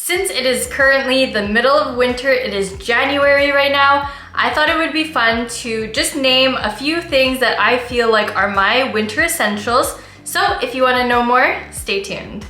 Since it is currently the middle of winter, it is January right now, I thought it would be fun to just name a few things that I feel like are my winter essentials. So if you want to know more, stay tuned.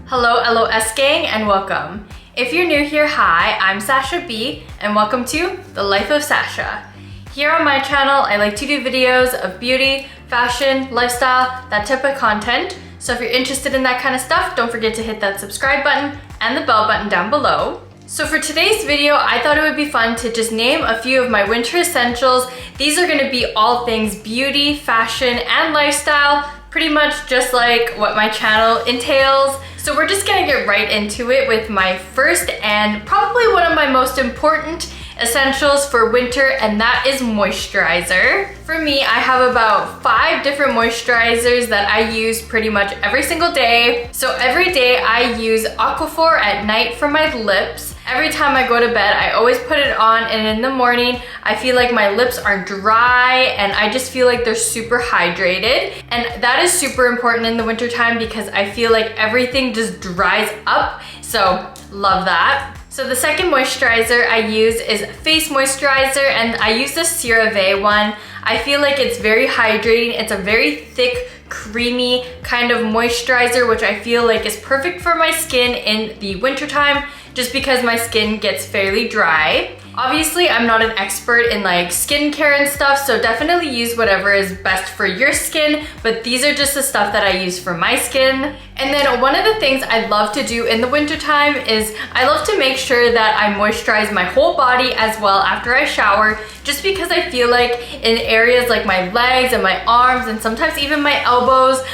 Hello LOS Gang and welcome. If you're new here, hi, I'm Sacha B and welcome to The Life of Sacha. Here on my channel, I like to do videos of beauty, fashion, lifestyle, that type of content. So if you're interested in that kind of stuff, don't forget to hit that subscribe button and the bell button down below. So for today's video, I thought it would be fun to just name a few of my winter essentials. These are gonna be all things beauty, fashion, and lifestyle, pretty much just like what my channel entails. So we're just gonna get right into it with my first and probably one of my most important essentials for winter, and that is moisturizer. For me, I have about 5 different moisturizers that I use pretty much every single day. So every day I use Aquaphor at night for my lips. Every time I go to bed, I always put it on, and in the morning, I feel like my lips are dry and I just feel like they're super hydrated. And that is super important in the winter time because I feel like everything just dries up. So love that. So the second moisturizer I use is face moisturizer, and I use the CeraVe one. I feel like it's very hydrating. It's a very thick, creamy kind of moisturizer, which I feel like is perfect for my skin in the wintertime, just because my skin gets fairly dry. Obviously, I'm not an expert in like skincare and stuff, so definitely use whatever is best for your skin, but these are just the stuff that I use for my skin. And then one of the things I love to do in the wintertime is I love to make sure that I moisturize my whole body as well after I shower, just because I feel like in areas like my legs and my arms and sometimes even my elbows,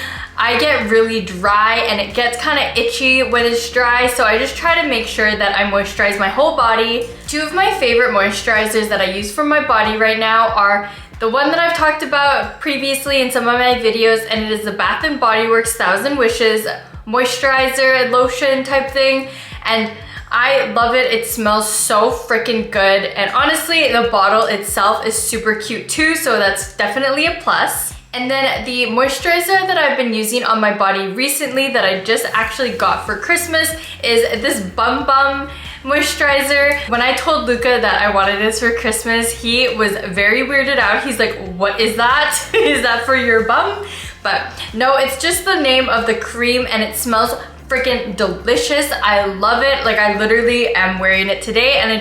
I get really dry and it gets kind of itchy when it's dry, so I just try to make sure that I moisturize my whole body. 2 of my favorite moisturizers that I use for my body right now are the one that I've talked about previously in some of my videos, and it is the Bath & Body Works 1000 Wishes moisturizer and lotion type thing, and I love it. It smells so freaking good, and honestly, the bottle itself is super cute too, so that's definitely a plus. And then the moisturizer that I've been using on my body recently that I just actually got for Christmas is this Bum Bum moisturizer. When I told Luca that I wanted this for Christmas, he was very weirded out. He's like, what is that? Is that for your bum? But no, it's just the name of the cream, and it smells freaking delicious. I love it. Like, I literally am wearing it today, and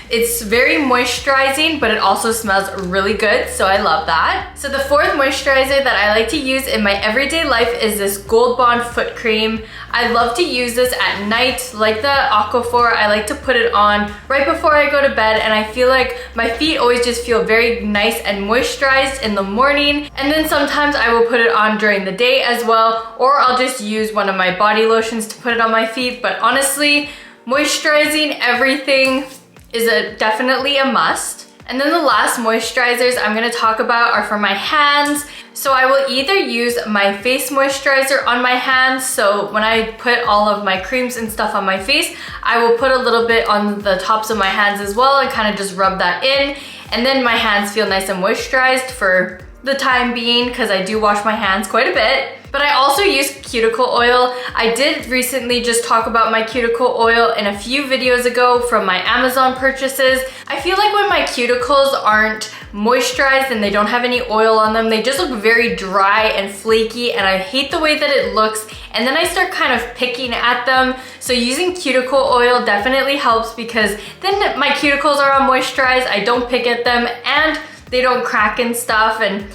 it's very moisturizing, but it also smells really good, so I love that. So the 4th moisturizer that I like to use in my everyday life is this Gold Bond foot cream. I love to use this at night, like the Aquaphor. I like to put it on right before I go to bed, and I feel like my feet always just feel very nice and moisturized in the morning. And then sometimes I will put it on during the day as well, or I'll just use one of my body lotions to put it on my feet. But honestly, moisturizing everything is definitely a must. And then the last moisturizers I'm gonna talk about are for my hands. So I will either use my face moisturizer on my hands, so when I put all of my creams and stuff on my face, I will put a little bit on the tops of my hands as well and kind of just rub that in, and then my hands feel nice and moisturized for the time being, because I do wash my hands quite a bit. But I also use cuticle oil. I did recently just talk about my cuticle oil in a few videos ago from my Amazon purchases. I feel like when my cuticles aren't moisturized and they don't have any oil on them, they just look very dry and flaky, and I hate the way that it looks, and then I start kind of picking at them. So using cuticle oil definitely helps, because then my cuticles are all moisturized, I don't pick at them, and they don't crack and stuff, and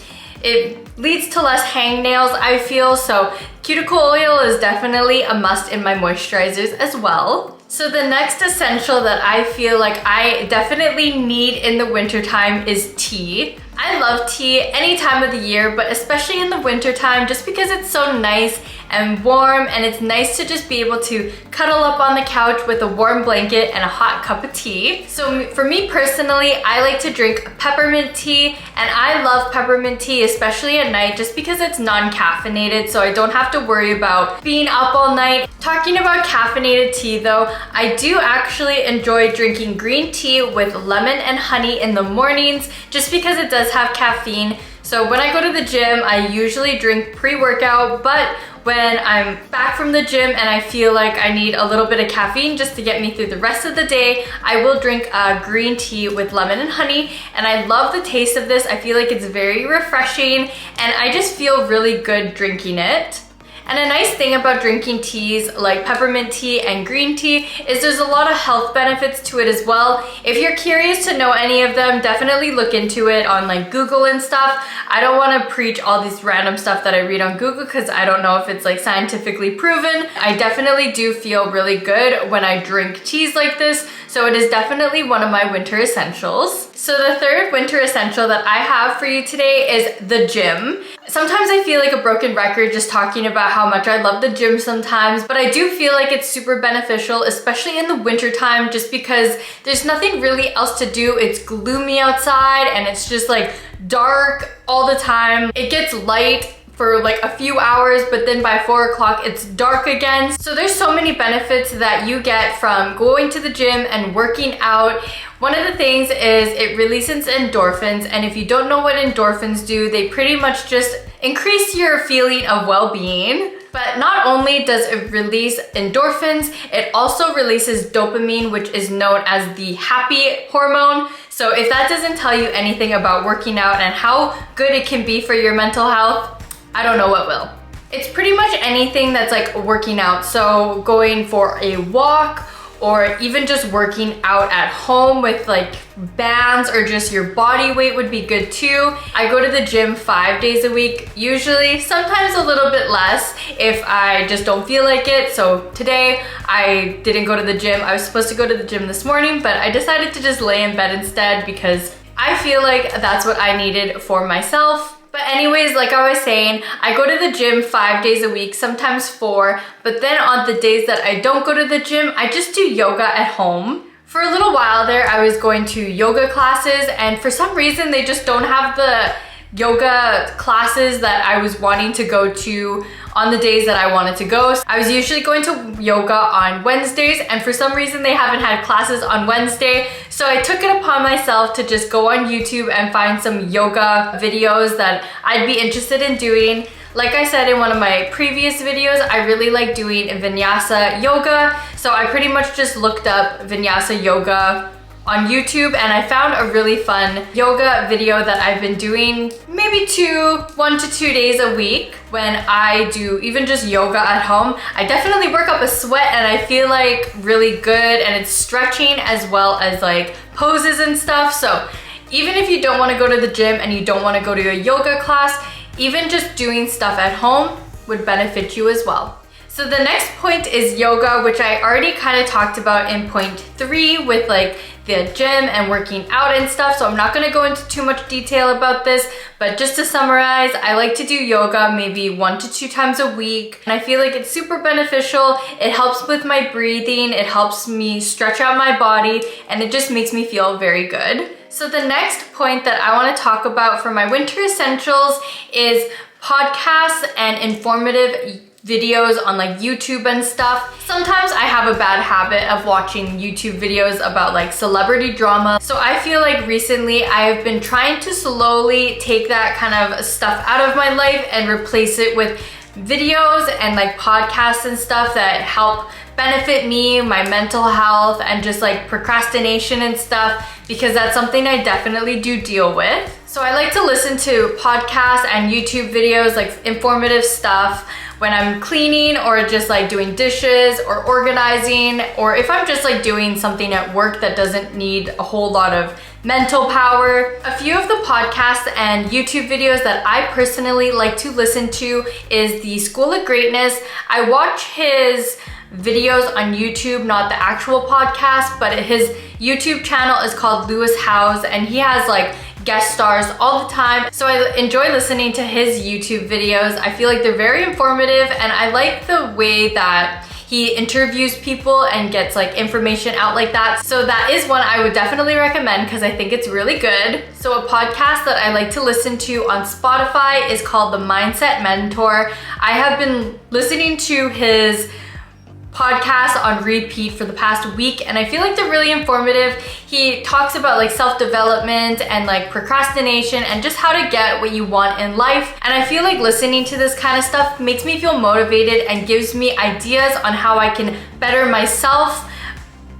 it leads to less hangnails, I feel. So cuticle oil is definitely a must in my moisturizers as well. So the next essential that I feel like I definitely need in the wintertime is tea. I love tea any time of the year, but especially in the wintertime, just because it's so nice and warm, and it's nice to just be able to cuddle up on the couch with a warm blanket and a hot cup of tea. So for me personally, I like to drink peppermint tea, and I love peppermint tea, especially at night, just because it's non-caffeinated, so I don't have to worry about being up all night. Talking about caffeinated tea though, I do actually enjoy drinking green tea with lemon and honey in the mornings, just because it does have caffeine. So when I go to the gym, I usually drink pre-workout, but when I'm back from the gym and I feel like I need a little bit of caffeine just to get me through the rest of the day, I will drink green tea with lemon and honey, and I love the taste of this. I feel like it's very refreshing, and I just feel really good drinking it. And a nice thing about drinking teas like peppermint tea and green tea is there's a lot of health benefits to it as well. If you're curious to know any of them, definitely look into it on like Google and stuff. I don't want to preach all this random stuff that I read on Google because I don't know if it's like scientifically proven. I definitely do feel really good when I drink teas like this, so it is definitely one of my winter essentials. So the third winter essential that I have for you today is the gym. Sometimes I feel like a broken record just talking about how much I love the gym sometimes, but I do feel like it's super beneficial, especially in the winter time, just because there's nothing really else to do. It's gloomy outside and it's just like dark all the time. It gets light for like a few hours, but then by 4 o'clock it's dark again. So there's so many benefits that you get from going to the gym and working out. One of the things is it releases endorphins, and if you don't know what endorphins do, they pretty much just increase your feeling of well-being. But not only does it release endorphins, it also releases dopamine, which is known as the happy hormone. So if that doesn't tell you anything about working out and how good it can be for your mental health, I don't know what will. It's pretty much anything that's like working out. So going for a walk, or even just working out at home with like bands or just your body weight would be good too. I go to the gym 5 days a week, usually, sometimes a little bit less if I just don't feel like it. So today I didn't go to the gym. I was supposed to go to the gym this morning, but I decided to just lay in bed instead because I feel like that's what I needed for myself. But anyways, like I was saying, I go to the gym 5 days a week, sometimes 4, but then on the days that I don't go to the gym, I just do yoga at home. For a little while there, I was going to yoga classes, and for some reason, they just don't have the yoga classes that I was wanting to go to on the days that I wanted to go. I was usually going to yoga on Wednesdays, and for some reason they haven't had classes on Wednesday, so I took it upon myself to just go on YouTube and find some yoga videos that I'd be interested in doing. Like I said in one of my previous videos, I really like doing vinyasa yoga, so I pretty much just looked up vinyasa yoga on YouTube, and I found a really fun yoga video that I've been doing maybe 1 to 2 days a week when I do even just yoga at home. I definitely work up a sweat and I feel like really good, and it's stretching as well as like poses and stuff. So even if you don't want to go to the gym and you don't want to go to a yoga class, even just doing stuff at home would benefit you as well. So the next point is yoga, which I already kind of talked about in point 3 with like the gym and working out and stuff. So I'm not going to go into too much detail about this, but just to summarize, I like to do yoga maybe 1 to 2 times a week. And I feel like it's super beneficial. It helps with my breathing. It helps me stretch out my body, and it just makes me feel very good. So the next point that I want to talk about for my winter essentials is podcasts and informative videos on like YouTube and stuff. Sometimes I have a bad habit of watching YouTube videos about like celebrity drama. So I feel like recently I have been trying to slowly take that kind of stuff out of my life and replace it with videos and like podcasts and stuff that help benefit me, my mental health, and just like procrastination and stuff, because that's something I definitely do deal with. So I like to listen to podcasts and YouTube videos, like informative stuff, when I'm cleaning or just like doing dishes or organizing, or if I'm just like doing something at work that doesn't need a whole lot of mental power. A few of the podcasts and YouTube videos that I personally like to listen to is the School of Greatness. I watch his videos on YouTube, not the actual podcast, but his YouTube channel is called Lewis House, and he has like guest stars all the time. So I enjoy listening to his YouTube videos. I feel like they're very informative, and I like the way that he interviews people and gets like information out like that. So that is one I would definitely recommend because I think it's really good. So a podcast that I like to listen to on Spotify is called The Mindset Mentor. I have been listening to his podcast on repeat for the past week, and I feel like they're really informative. He talks about like self-development and like procrastination and just how to get what you want in life. And I feel like listening to this kind of stuff makes me feel motivated and gives me ideas on how I can better myself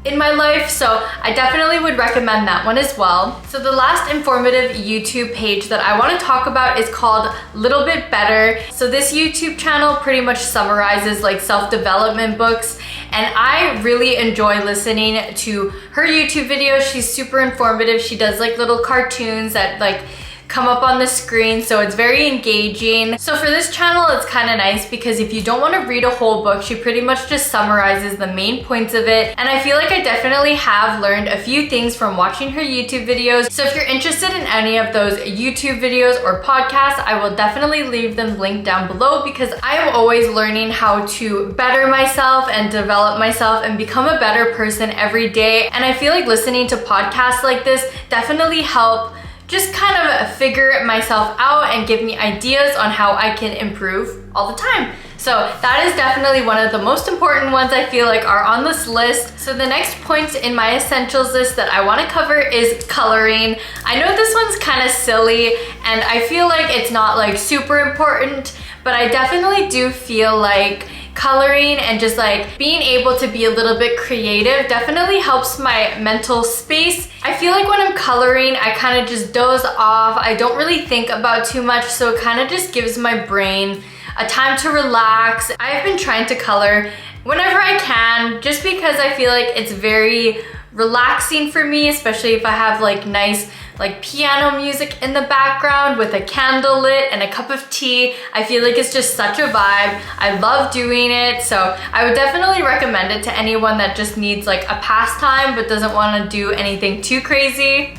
in my life. So I definitely would recommend that one as well. So the last informative YouTube page that I want to talk about is called Little Bit Better. So this YouTube channel pretty much summarizes like self-development books, and I really enjoy listening to her YouTube videos. She's super informative. She does like little cartoons that like come up on the screen, so it's very engaging. So for this channel, it's kind of nice because if you don't want to read a whole book, she pretty much just summarizes the main points of it. And I feel like I definitely have learned a few things from watching her YouTube videos. So if you're interested in any of those YouTube videos or podcasts, I will definitely leave them linked down below because I am always learning how to better myself and develop myself and become a better person every day. And I feel like listening to podcasts like this definitely help just kind of figure myself out and give me ideas on how I can improve all the time. So that is definitely one of the most important ones I feel like are on this list. So the next point in my essentials list that I want to cover is coloring. I know this one's kind of silly and I feel like it's not like super important, but I definitely do feel like coloring and just like being able to be a little bit creative definitely helps my mental space. I feel like when I'm coloring, I kind of just doze off. I don't really think about too much, so it kind of just gives my brain a time to relax. I've been trying to color whenever I can just because I feel like it's very relaxing for me, especially if I have like nice like piano music in the background with a candle lit and a cup of tea. I feel like it's just such a vibe. I love doing it, so I would definitely recommend it to anyone that just needs like a pastime but doesn't want to do anything too crazy.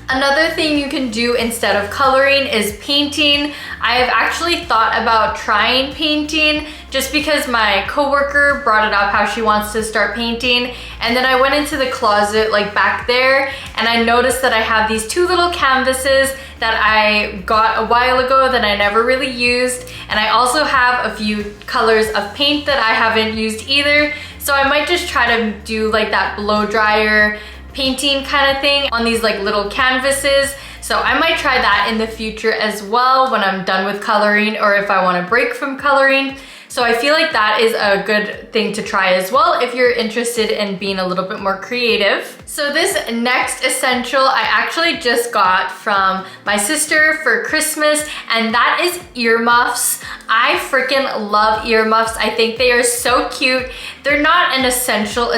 Another thing you can do instead of coloring is painting. I have actually thought about trying painting just because my coworker brought it up how she wants to start painting, and then I went into the closet like back there and I noticed that I have these two little canvases that I got a while ago that I never really used, and I also have a few colors of paint that I haven't used either. So I might just try to do like that blow dryer painting kind of thing on these like little canvases. So I might try that in the future as well when I'm done with coloring, or if I want to break from coloring. So I feel like that is a good thing to try as well if you're interested in being a little bit more creative. So this next essential I actually just got from my sister for Christmas, and that is earmuffs. I freaking love earmuffs. I think they are so cute. They're not an essential,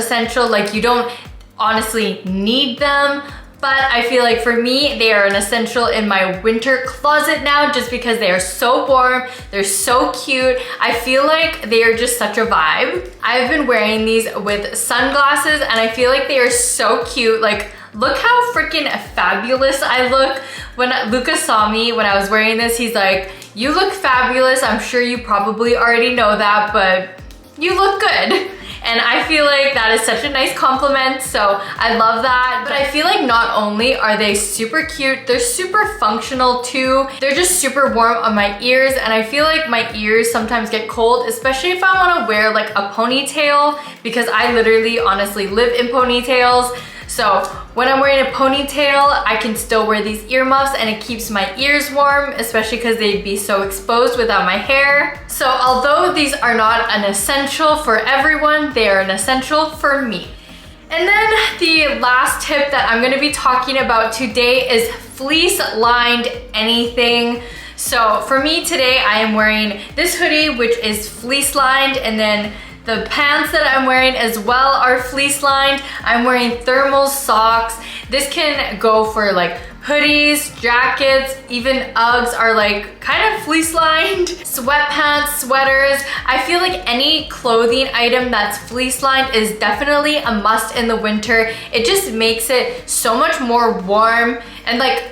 like you don't honestly need them, but I feel like for me, they are an essential in my winter closet now just because they are so warm, they're so cute. I feel like they are just such a vibe. I've been wearing these with sunglasses and I feel like they are so cute. Like, look how freaking fabulous I look. When Luca saw me when I was wearing this, he's like, "You look fabulous. I'm sure you probably already know that, but you look good." And I feel like that is such a nice compliment, so I love that. But I feel like not only are they super cute, they're super functional too. They're just super warm on my ears, and I feel like my ears sometimes get cold, especially if I want to wear like a ponytail, because I literally honestly live in ponytails. So when I'm wearing a ponytail, I can still wear these earmuffs and it keeps my ears warm, especially because they'd be so exposed without my hair. So although these are not an essential for everyone, they are an essential for me. And then the last tip that I'm gonna be talking about today is fleece-lined anything. So for me today, I am wearing this hoodie, which is fleece-lined, and then the pants that I'm wearing as well are fleece lined. I'm wearing thermal socks. This can go for like hoodies, jackets, even Uggs are like kind of fleece lined. Sweatpants, sweaters. I feel like any clothing item that's fleece lined is definitely a must in the winter. It just makes it so much more warm and like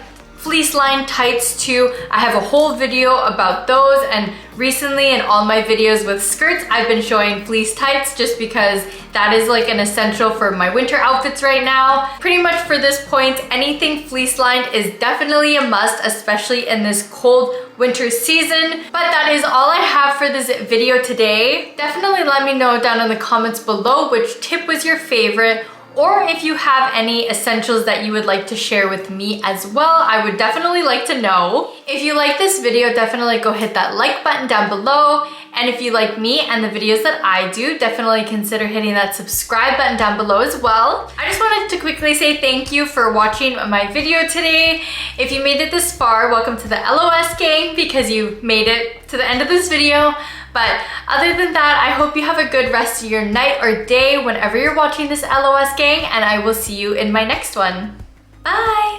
fleece lined tights too. I have a whole video about those, and recently in all my videos with skirts, I've been showing fleece tights just because that is like an essential for my winter outfits right now. Pretty much for this point, anything fleece lined is definitely a must, especially in this cold winter season. But that is all I have for this video today. Definitely let me know down in the comments below which tip was your favorite, or if you have any essentials that you would like to share with me as well. I would definitely like to know. If you like this video, definitely go hit that like button down below. And if you like me and the videos that I do, definitely consider hitting that subscribe button down below as well. I just wanted to quickly say thank you for watching my video today. If you made it this far, welcome to the LOS gang, because you made it to the end of this video. But other than that, I hope you have a good rest of your night or day whenever you're watching this LOS gang, and I will see you in my next one. Bye!